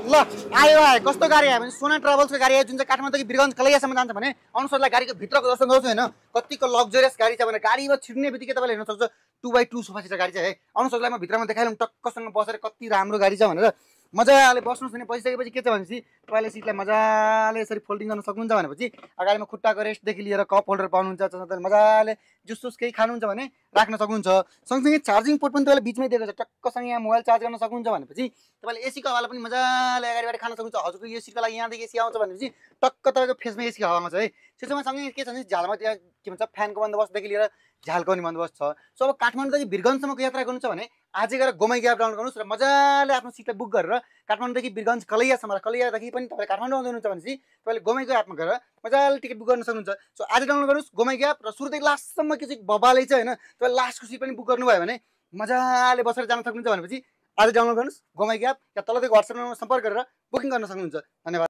ल आयो आयो कस्तो गाडी आयो भने सोना ट्राभल्सको गाडी आयो जुन चाहिँ काठमाडौँदेखि बिरगञ्ज कलैयासम्म जान्छ भने अनुसारलाई गाडीको भित्रको दर्शन गर्छु होइन कतिको लग्जरियस गाडी छ भने गाडीमा छिर्ने बित्तिकै तपाईँले हेर्न सक्छ 2x2 सोफा सिट गाडी छ है अनुसारलाई म भित्रमा देखाइलौँ टक्कसँग बसेर कति राम्रो गाडी छ भनेर मजाले बस्नुहोस् भने बसिसकेपछि के छ भनेपछि तपाईँले सिटलाई मजाले यसरी फोल्डिङ गर्न सक्नुहुन्छ भनेपछि अगाडिमा खुट्टाको रेस्टदेखि लिएर कप होल्डर पाउनुहुन्छ त्यसमा मजाले जुसुस केही खानुहुन्छ भने राख्न सक्नुहुन्छ सँगसँगै चार्जिङ पोर्ट पनि तपाईँले बिचमै दिएको छ टक्कसँग यहाँ मोबाइल चार्ज गर्न सक्नुहुन्छ भनेपछि तपाईँले एसीको हावा पनि मजाले अगाडिबाट खान सक्नुहुन्छ हजुरको यो सिटको लागि यहाँदेखि एसी आउँछ भनेपछि टक्क तपाईँको फेसमा एसी हावा आउँछ है त्यसमा सँगै के छ भने झालमा त्यहाँ के भन्छ फ्यानको बन्दोबस्तदेखि लिएर झालको पनि बन्दोबस्त छ सो अब काठमाडौँदेखि बिरगञ्जसम्मको यात्रा गर्नु छ भने आजै गएर गोमाई ग्याप डाउनलोड गर्नुहोस् र मजाले आफ्नो सिटलाई बुक गरेर काठमाडौँदेखि बिरगञ्ज कलैयासम्म कलैयादेखि पनि तपाईँ काठमाडौँ आउँदै हुनुहुन्छ भनेपछि तपाईँले गोमाईको एपमा गएर मजाले टिकट बुक गर्न सक्नुहुन्छ सो आज डाउनलोड गर्नुहोस् गोमाई ग्याप र सुरुदेखि लास्टसम्म के चाहिँ बबालै छ होइन तपाईँले लास्टको सिट पनि बुक गर्नुभयो भने मजाले बसेर जान सक्नुहुन्छ भनेपछि आज डाउनलोड गर्नुहोस् गोमाई ग्याप या तलदेखि वाट्सएप नम्बरमा सम्पर्क गरेर बुकिङ गर्न सक्नुहुन्छ धन्यवाद